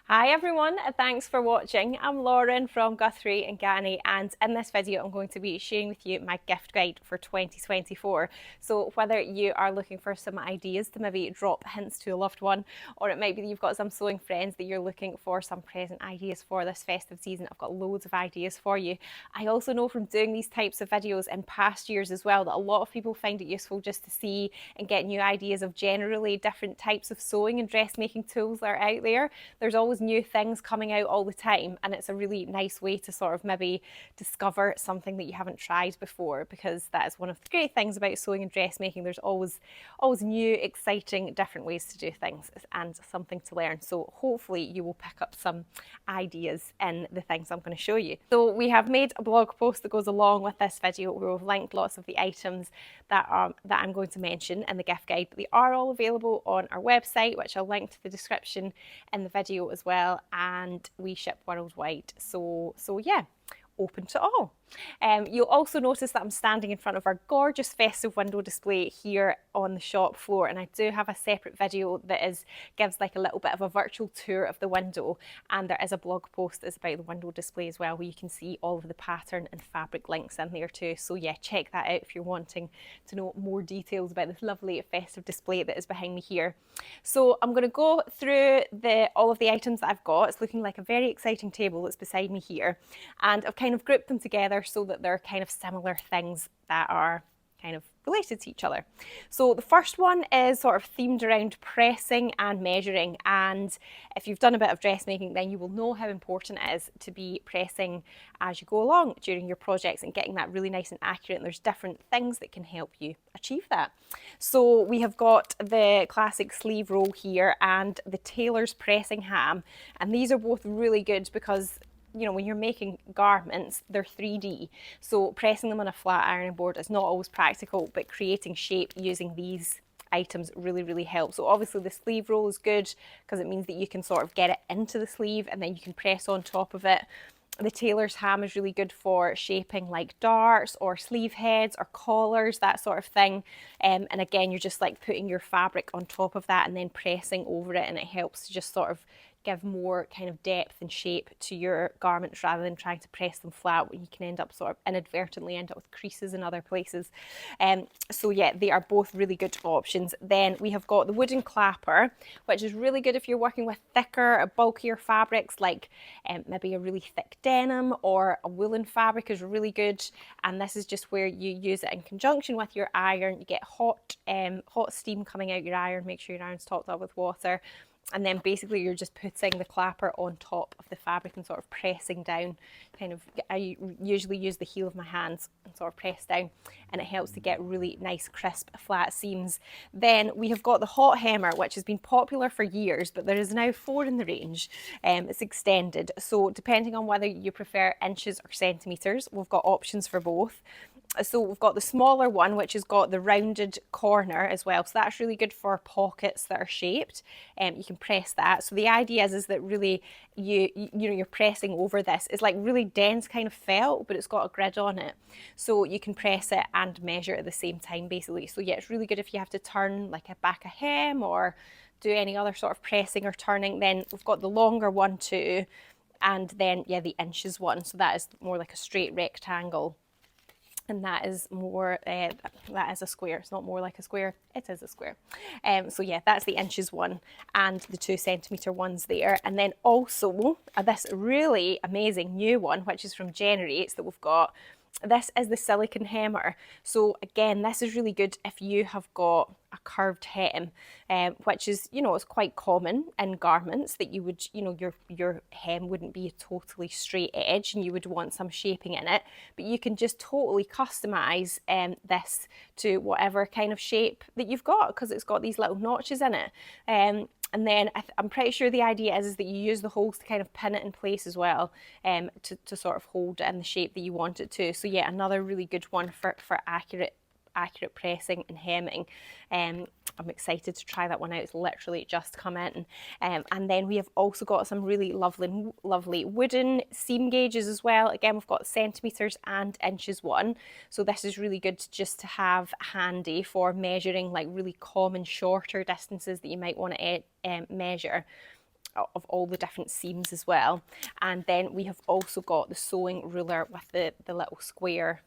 Hi everyone, thanks for watching. I'm Lauren from Guthrie and Ganny, and in this video I'm going to be sharing with you my gift guide for 2024. So whether you are looking for some ideas to maybe drop hints to a loved one, or it might be that you've got some sewing friends that you're looking for some present ideas for this festive season, I've got loads of ideas for you. I also know from doing these types of videos in past years as well that a lot of people find it useful just to see and get new ideas of generally different types of sewing and dressmaking tools that are out there. There's always new things coming out all the time, and it's a really nice way to sort of maybe discover something that you haven't tried before, because that is one of the great things about sewing and dressmaking. There's always new, exciting, different ways to do things and something to learn. So hopefully you will pick up some ideas in the things I'm going to show you. So we have made a blog post that goes along with this video where we've linked lots of the items that I'm going to mention in the gift guide. They are all available on our website, which I'll link to the description in the video as well, and we ship worldwide. So yeah, open to all. You'll also notice that I'm standing in front of our gorgeous festive window display here on the shop floor, and I do have a separate video that gives like a little bit of a virtual tour of the window, and there is a blog post that's about the window display as well, where you can see all of the pattern and fabric links in there too. So yeah, check that out if you're wanting to know more details about this lovely festive display that is behind me here. So I'm going to go through all of the items that I've got. It's looking like a very exciting table that's beside me here, and I've kind of grouped them together so that they're kind of similar things that are kind of related to each other. So the first one is sort of themed around pressing and measuring, and if you've done a bit of dressmaking then you will know how important it is to be pressing as you go along during your projects and getting that really nice and accurate, and there's different things that can help you achieve that. So we have got the classic sleeve roll here and the tailor's pressing ham, and these are both really good because when you're making garments, they're 3D. So pressing them on a flat ironing board is not always practical, but creating shape using these items really helps. So obviously the sleeve roll is good because it means that you can sort of get it into the sleeve and then you can press on top of it. The tailor's ham is really good for shaping like darts or sleeve heads or collars, that sort of thing. And again, you're just like putting your fabric on top of that and then pressing over it, and it helps to just sort of give more kind of depth and shape to your garments rather than trying to press them flat, when you can end up sort of inadvertently end up with creases in other places. So yeah, they are both really good options. Then we have got the wooden clapper, which is really good if you're working with thicker or bulkier fabrics, like maybe a really thick denim or a woolen fabric is really good. And this is just where you use it in conjunction with your iron. You get hot steam coming out your iron. Make sure your iron's topped up with water. And then basically you're just putting the clapper on top of the fabric and sort of pressing down. I usually use the heel of my hands and sort of press down, and it helps to get really nice crisp flat seams. Then we have got the hot hemmer, which has been popular for years, but there is now 4 in the range. It's extended, so depending on whether you prefer inches or centimetres, we've got options for both. So we've got the smaller one, which has got the rounded corner as well. So that's really good for pockets that are shaped. You can press that. So the idea is that really you're pressing over this. It's like really dense kind of felt, but it's got a grid on it. So you can press it and measure at the same time, basically. So yeah, it's really good if you have to turn like a hem or do any other sort of pressing or turning. Then we've got the longer one too. And then, yeah, the inches one. So that is more like a straight rectangle. And that is more, that is a square. It's not more like a square, it is a square. So yeah, that's the inches one and the 2 centimetre ones there. And then also this really amazing new one, which is from Generates that we've got. This is the silicone hemmer. So again, this is really good if you have got a curved hem, which is, it's quite common in garments that you would, your hem wouldn't be a totally straight edge and you would want some shaping in it, but you can just totally customize this to whatever kind of shape that you've got, because it's got these little notches in it. And then I'm pretty sure the idea is that you use the holes to kind of pin it in place as well, to sort of hold it in the shape that you want it to. So yeah, another really good one for accurate pressing and hemming. I'm excited to try that one out. It's literally just come in. And then we have also got some really lovely wooden seam gauges as well. Again, we've got centimetres and inches one. So this is really good just to have handy for measuring like really common shorter distances that you might want to measure. of all the different seams as well. And then we have also got the sewing ruler with the little square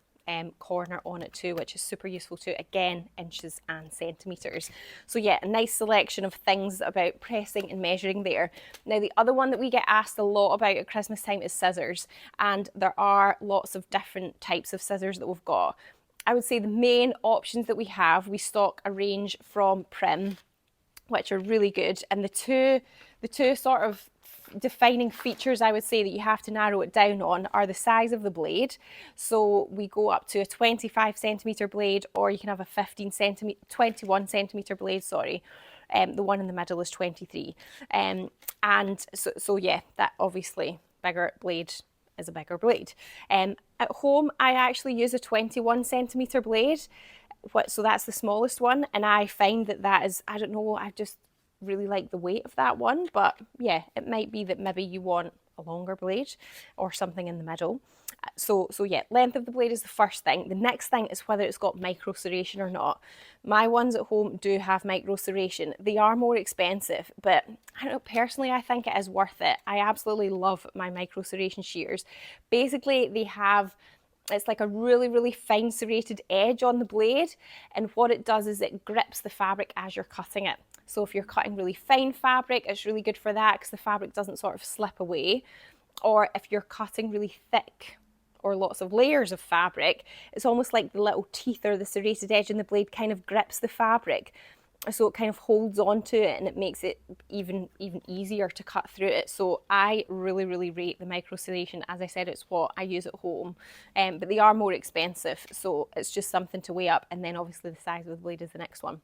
corner on it too, which is super useful too. Again, inches and centimetres. So yeah, a nice selection of things about pressing and measuring there. Now the other one that we get asked a lot about at Christmas time is scissors, and there are lots of different types of scissors that we've got. I would say the main options that we stock a range from Prym, which are really good, and the two sort of defining features I would say that you have to narrow it down on are the size of the blade. So we go up to a 25 centimetre blade, or you can have a 21 centimetre blade, sorry. The one in the middle is 23. And so yeah, that obviously bigger blade is a bigger blade. At home, I actually use a 21 centimetre blade. So that's the smallest one, and I find that is, I don't know, I just really like the weight of that one. But yeah, it might be that maybe you want a longer blade or something in the middle. So yeah, length of the blade is the first thing. The next thing is whether it's got micro serration or not. My ones at home do have micro serration. They are more expensive, but I don't know, personally I think it is worth it. I absolutely love my micro serration shears. Basically it's like a really, really fine serrated edge on the blade, and what it does is it grips the fabric as you're cutting it. So if you're cutting really fine fabric, it's really good for that because the fabric doesn't sort of slip away. Or if you're cutting really thick or lots of layers of fabric, it's almost like the little teeth or the serrated edge in the blade kind of grips the fabric. So it kind of holds on to it, and it makes it even easier to cut through it. So I really, really rate the micro serration. As I said, it's what I use at home, but they are more expensive. So it's just something to weigh up. And then obviously the size of the blade is the next one.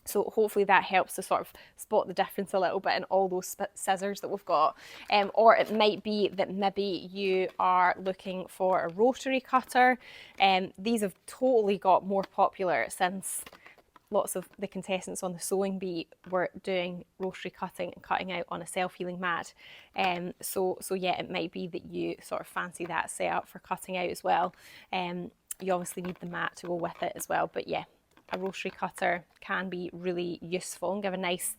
So hopefully that helps to sort of spot the difference a little bit in all those scissors that we've got. Or it might be that maybe you are looking for a rotary cutter. These have totally got more popular since lots of the contestants on the sewing bee were doing rotary cutting and cutting out on a self-healing mat. So yeah, it might be that you sort of fancy that setup for cutting out as well. You obviously need the mat to go with it as well, but yeah, a rotary cutter can be really useful and give a nice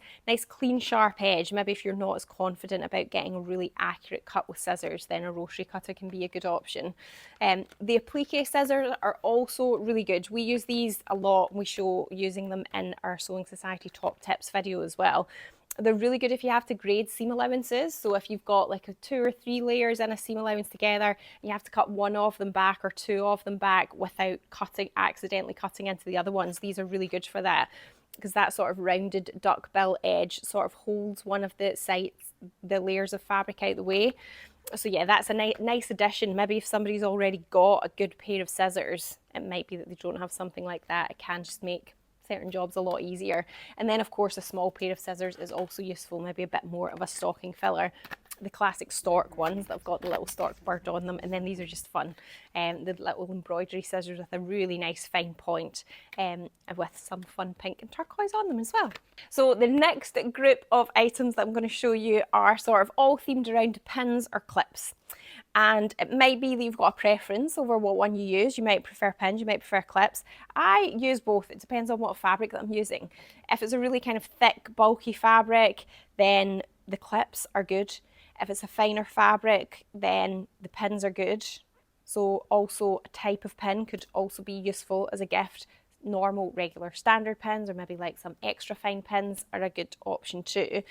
clean sharp edge. Maybe if you're not as confident about getting a really accurate cut with scissors, then a rotary cutter can be a good option. The applique scissors are also really good. We use these a lot. We show using them in our Sewing Society top tips video as well. They're really good if you have to grade seam allowances. So if you've got like 2 or 3 layers in a seam allowance together, and you have to cut one of them back or 2 of them back without accidentally cutting into the other ones, these are really good for that, because that sort of rounded duckbill edge sort of holds one of the layers of fabric out the way. So yeah, that's a nice addition. Maybe if somebody's already got a good pair of scissors, it might be that they don't have something like that. It can just make certain jobs a lot easier. And then of course a small pair of scissors is also useful, maybe a bit more of a stocking filler. The classic stork ones that have got the little stork bird on them, and then these are just fun. The little embroidery scissors with a really nice fine point, with some fun pink and turquoise on them as well. So the next group of items that I'm going to show you are sort of all themed around pins or clips. And it might be that you've got a preference over what one you use. You might prefer pins, you might prefer clips. I use both. It depends on what fabric that I'm using. If it's a really kind of thick, bulky fabric, then the clips are good. If it's a finer fabric, then the pins are good. So also a type of pin could also be useful as a gift. Normal, regular, standard pins, or maybe like some extra fine pins are a good option too.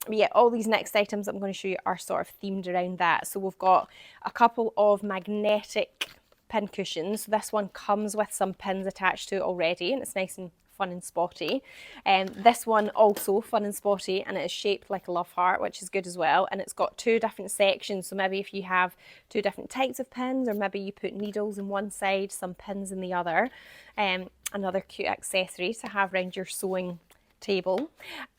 But yeah, all these next items I'm going to show you are sort of themed around that. So we've got a couple of magnetic pin cushions. This one comes with some pins attached to it already, and it's nice and fun and spotty. This one also fun and spotty, and it is shaped like a love heart, which is good as well. And it's got 2 different sections. So maybe if you have 2 different types of pins, or maybe you put needles in one side, some pins in the other. Another cute accessory to have around your sewing table.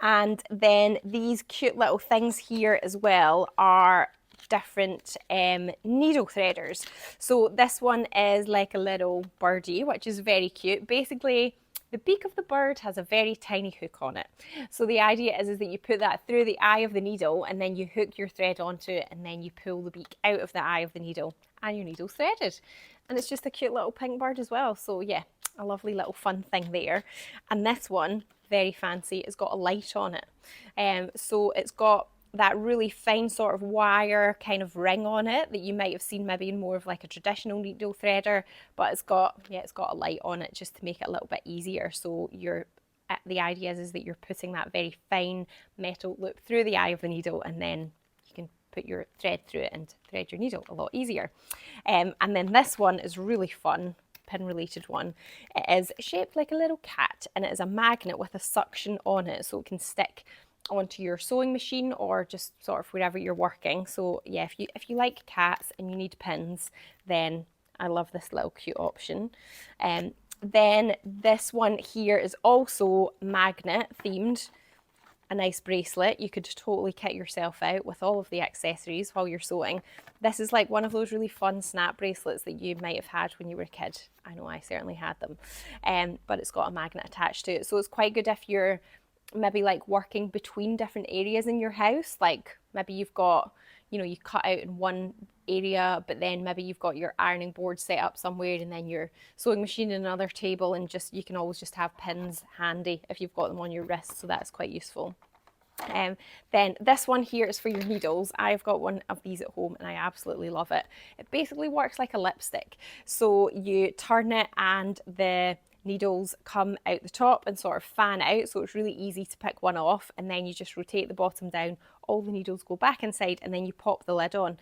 And then these cute little things here as well are different needle threaders. So this one is like a little birdie, which is very cute. Basically, the beak of the bird has a very tiny hook on it. So the idea is that you put that through the eye of the needle, and then you hook your thread onto it, and then you pull the beak out of the eye of the needle, and your needle's threaded. And it's just a cute little pink bird as well. So yeah, a lovely little fun thing there. And this one, very fancy, it's got a light on it. So it's got that really fine sort of wire kind of ring on it that you might have seen maybe in more of like a traditional needle threader, but it's got a light on it just to make it a little bit easier. So the idea is that you're putting that very fine metal loop through the eye of the needle, and then you can put your thread through it and thread your needle a lot easier. And then this one is really fun, pin related one. It is shaped like a little cat, and it is a magnet with a suction on it, so it can stick onto your sewing machine or just sort of wherever you're working. So yeah, if you like cats and you need pins, then I love this little cute option. Then this one here is also magnet themed, a nice bracelet. You could totally kit yourself out with all of the accessories while you're sewing. This is like one of those really fun snap bracelets that you might have had when you were a kid. I know I certainly had them. But it's got a magnet attached to it, so it's quite good if you're maybe like working between different areas in your house. Like maybe you've got, you cut out in one area, but then maybe you've got your ironing board set up somewhere and then your sewing machine in another table, and you can always just have pins handy if you've got them on your wrist, so that's quite useful. Then this one here is for your needles. I've got one of these at home and I absolutely love it. It basically works like a lipstick. So you turn it and the needles come out the top and sort of fan out, so it's really easy to pick one off, and then you just rotate the bottom down, all the needles go back inside, and then you pop the lid on.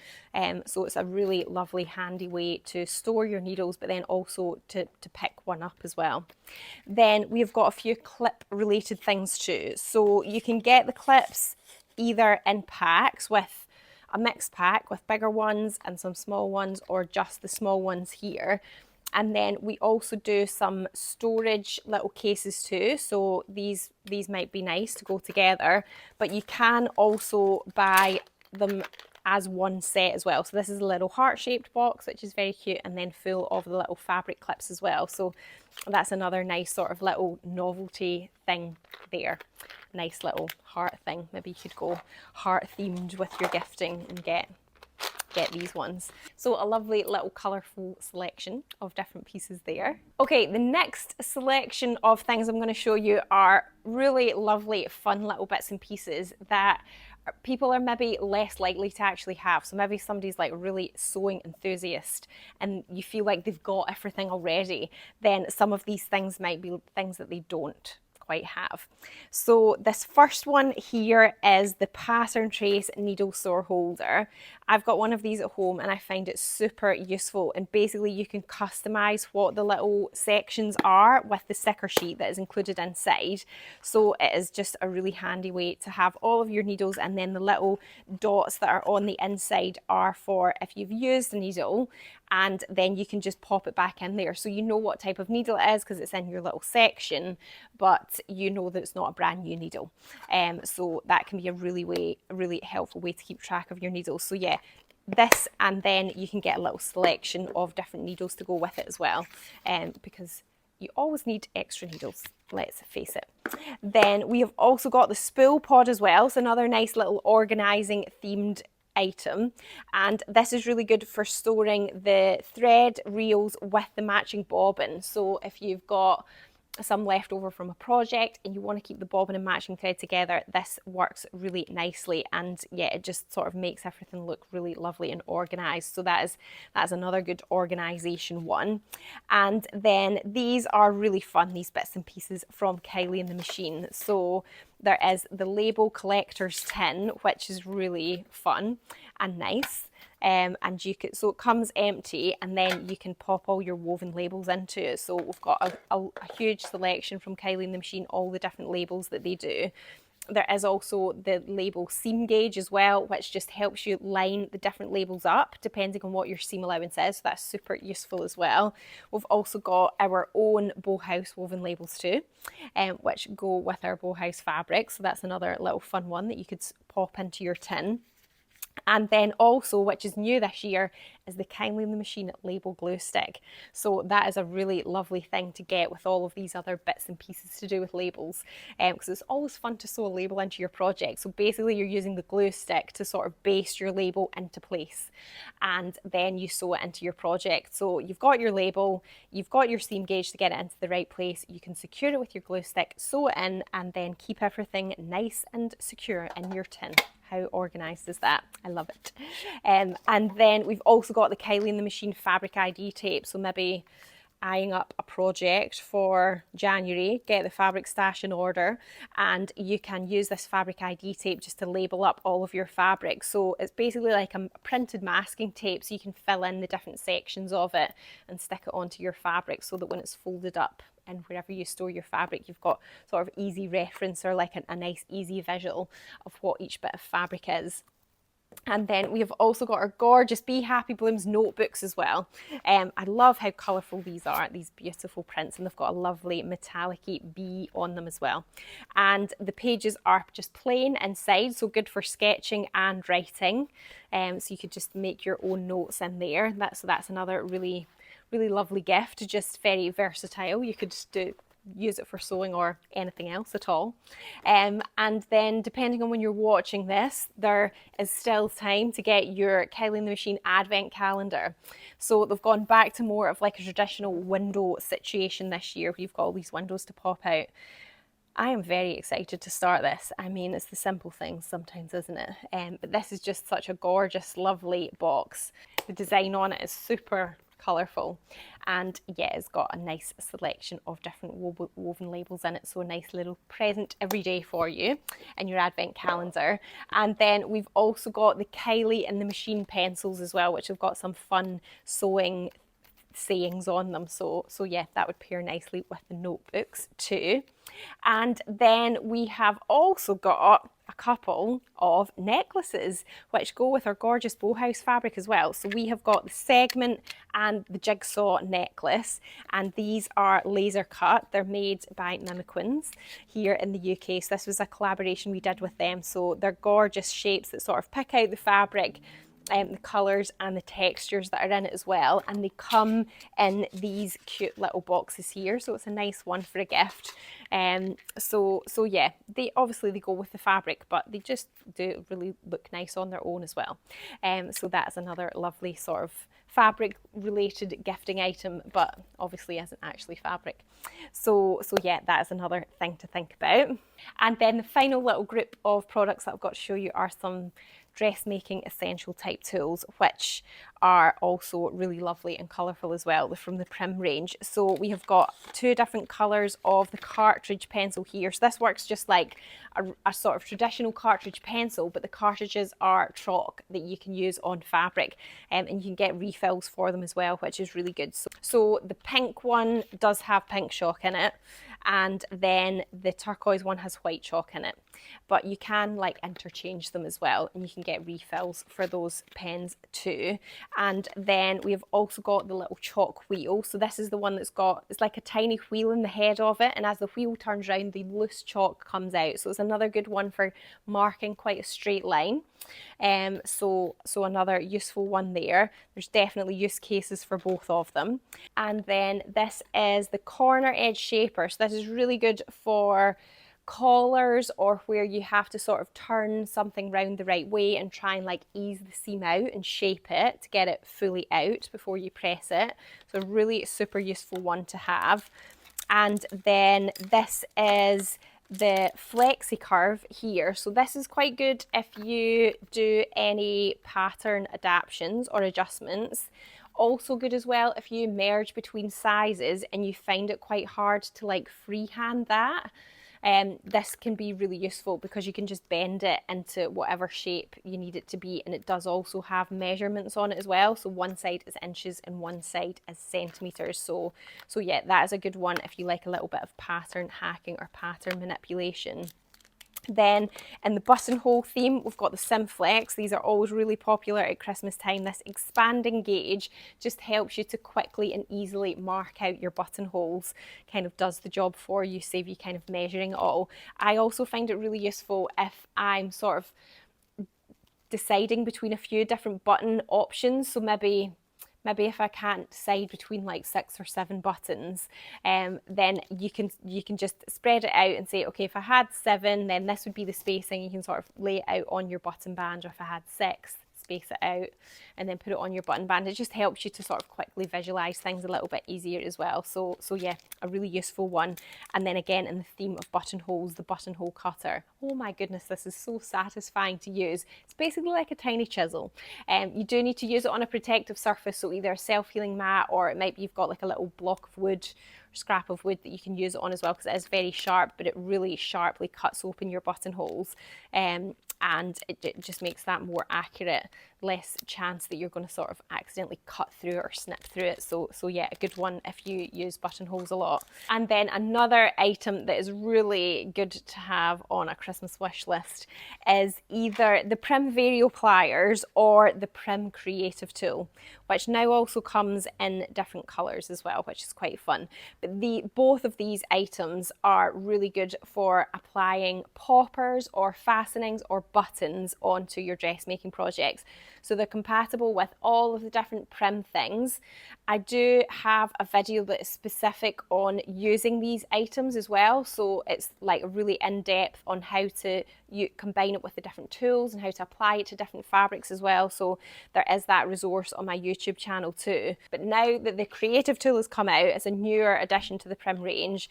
So it's a really lovely handy way to store your needles, but then also to pick one up as well. Then we've got a few clip related things too. So you can get the clips either in packs with a mixed pack with bigger ones and some small ones, or just the small ones here. And then we also do some storage little cases too. So these might be nice to go together, but you can also buy them as one set as well. So this is a little heart-shaped box, which is very cute, and then full of the little fabric clips as well. So that's another nice sort of little novelty thing there. Nice little heart thing. Maybe you could go heart themed with your gifting and get these ones. So a lovely little colourful selection of different pieces there. Okay, the next selection of things I'm going to show you are really lovely, fun little bits and pieces that people are maybe less likely to actually have. So maybe somebody's like really sewing enthusiast and you feel like they've got everything already, then some of these things might be things that they don't quite have. So this first one here is the pattern trace needle sewer holder. I've got one of these at home and I find it super useful, and basically you can customize what the little sections are with the sticker sheet that is included inside. So it is just a really handy way to have all of your needles, and then the little dots that are on the inside are for if you've used the needle, and then you can just pop it back in there. So you know what type of needle it is because it's in your little section, but you know that it's not a brand new needle. So that can be a really helpful way to keep track of your needles. So yeah, this, and then you can get a little selection of different needles to go with it as well, because you always need extra needles, let's face it. Then we have also got the spool pod as well. So another nice little organising themed item, and this is really good for storing the thread reels with the matching bobbin. So if you've got some left over from a project and you want to keep the bobbin and matching thread together, this works really nicely, and yeah, it just sort of makes everything look really lovely and organized. So that is another good organization one. And then these are really fun, these bits and pieces from Kylie and the Machine. So there is the label collector's tin, which is really fun and nice. And so it comes empty, and then you can pop all your woven labels into it. So we've got a huge selection from Kylie and the Machine, all the different labels that they do. There is also the label seam gauge as well, which just helps you line the different labels up depending on what your seam allowance is. So that's super useful as well. We've also got our own bow house woven labels too, which go with our bow house fabric. So that's another little fun one that you could pop into your tin. And then also, which is new this year, is the Kylie and the Machine label glue stick. So that is a really lovely thing to get with all of these other bits and pieces to do with labels, because it's always fun to sew a label into your project. So basically you're using the glue stick to sort of base your label into place, and then you sew it into your project. So you've got your label, you've got your seam gauge to get it into the right place, you can secure it with your glue stick, sew it in, and then keep everything nice and secure in your tin. How organised is that? I love it. And then we've also got the Kylie in the Machine fabric ID tape. So maybe eyeing up a project for January, get the fabric stash in order, and you can use this fabric ID tape just to label up all of your fabric. So it's basically like a printed masking tape, so you can fill in the different sections of it and stick it onto your fabric so that when it's folded up and wherever you store your fabric, you've got sort of easy reference or like a nice easy visual of what each bit of fabric is. And then we have also got our gorgeous Be Happy Blooms notebooks as well. I love how colourful these are, these beautiful prints, and they've got a lovely metallic-y bee on them as well. And the pages are just plain inside, so good for sketching and writing. So you could just make your own notes in there. So that's another really, really lovely gift, just very versatile. You could just use it for sewing or anything else at all. And then depending on when you're watching this, there is still time to get your Kylie in the Machine advent calendar. So they've gone back to more of like a traditional window situation this year, where you've got all these windows to pop out. I am very excited to start this. I mean, it's the simple things sometimes, isn't it? But this is just such a gorgeous, lovely box. The design on it is super colourful, and yeah, it's got a nice selection of different woven labels in it, so a nice little present every day for you in your advent calendar. And then we've also got the Kylie in the Machine pencils as well, which have got some fun sewing sayings on them, so yeah, that would pair nicely with the notebooks too. And then we have also got a couple of necklaces which go with our gorgeous bowhouse fabric as well. So we have got the segment and the jigsaw necklace, and these are laser cut. They're made by Mimiquins here in the UK. So this was a collaboration we did with them. So they're gorgeous shapes that sort of pick out the fabric, the colours and the textures that are in it as well, and they come in these cute little boxes here, so it's a nice one for a gift. So yeah, they go with the fabric, but they just do really look nice on their own as well. So that's another lovely sort of fabric related gifting item, but obviously isn't actually fabric. So yeah, that is another thing to think about. And then the final little group of products that I've got to show you are some dressmaking essential type tools, which are also really lovely and colourful as well. They're from the Prym range. So we have got two different colours of the cartridge pencil here. So this works just like a sort of traditional cartridge pencil, but the cartridges are chalk that you can use on fabric, and you can get refills for them as well, which is really good. So the pink one does have pink chalk in it, and then the turquoise one has white chalk in it, but you can like interchange them as well, and you can get refills for those pens too. And then we've also got the little chalk wheel. So this is the one that's got, it's like a tiny wheel in the head of it, and as the wheel turns around, the loose chalk comes out. So it's another good one for marking quite a straight line. So another useful one there. There's definitely use cases for both of them. And then this is the corner edge shaper. So this is really good for collars, or where you have to sort of turn something round the right way and try and like ease the seam out and shape it to get it fully out before you press it. So really super useful one to have. And then this is the flexi curve here. So this is quite good if you do any pattern adaptations or adjustments. Also good as well if you merge between sizes and you find it quite hard to like freehand that. This can be really useful because you can just bend it into whatever shape you need it to be, and it does also have measurements on it as well. So one side is inches and one side is centimeters. So yeah, that is a good one if you like a little bit of pattern hacking or pattern manipulation. Then in the buttonhole theme, we've got the Simflex. These are always really popular at Christmas time. This expanding gauge just helps you to quickly and easily mark out your buttonholes, kind of does the job for you, save you kind of measuring it all. I also find it really useful if I'm sort of deciding between a few different button options. So maybe if I can't decide between like 6 or 7 buttons, then you can just spread it out and say, okay, if I had 7, then this would be the spacing. You can sort of lay it out on your button band, or if I had 6, space it out and then put it on your button band. It just helps you to sort of quickly visualize things a little bit easier as well. So yeah, a really useful one. And then again, in the theme of buttonholes, the buttonhole cutter. Oh my goodness, this is so satisfying to use. It's basically like a tiny chisel. You do need to use it on a protective surface, so either a self-healing mat, or it might be you've got like a little block of wood, scrap of wood that you can use it on as well, because it is very sharp, but it really sharply cuts open your buttonholes, and it just makes that more accurate, less chance that you're going to sort of accidentally cut through it or snip through it. So yeah, a good one if you use buttonholes a lot. And then another item that is really good to have on a Christmas wish list is either the Prym Vario pliers or the Prym creative tool, which now also comes in different colours as well, which is quite fun. But both of these items are really good for applying poppers or fastenings or buttons onto your dressmaking projects. So they're compatible with all of the different Prym things. I do have a video that is specific on using these items as well. So it's like really in-depth on how to combine it with the different tools and how to apply it to different fabrics as well. So there is that resource on my YouTube channel too. But now that the creative tool has come out as a newer addition to the Prym range,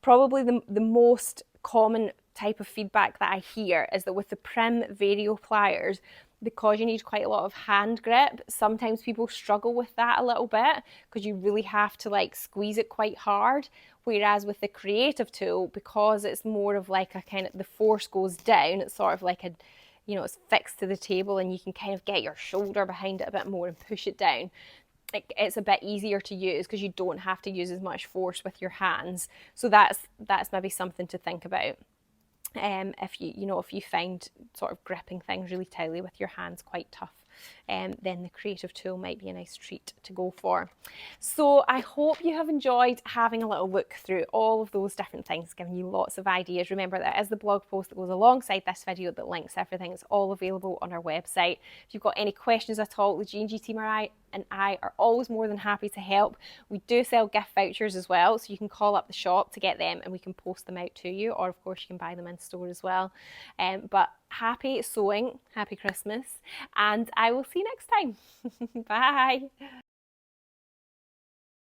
probably the most common type of feedback that I hear is that with the Prym Vario pliers, because you need quite a lot of hand grip, sometimes people struggle with that a little bit because you really have to like squeeze it quite hard. Whereas with the creative tool, because it's more of like a kind of, the force goes down, it's sort of like a, you know, it's fixed to the table and you can kind of get your shoulder behind it a bit more and push it down. It's a bit easier to use because you don't have to use as much force with your hands. So that's maybe something to think about. If you find sort of gripping things really tightly with your hands quite tough, then the creative tool might be a nice treat to go for. So I hope you have enjoyed having a little look through all of those different things, giving you lots of ideas. Remember, there is the blog post that goes alongside this video that links everything. It's all available on our website. If you've got any questions at all, the G&G team and I are always more than happy to help. We do sell gift vouchers as well, so you can call up the shop to get them and we can post them out to you, or of course you can buy them in store as well. But happy sewing, happy Christmas, and I will see you next time. Bye.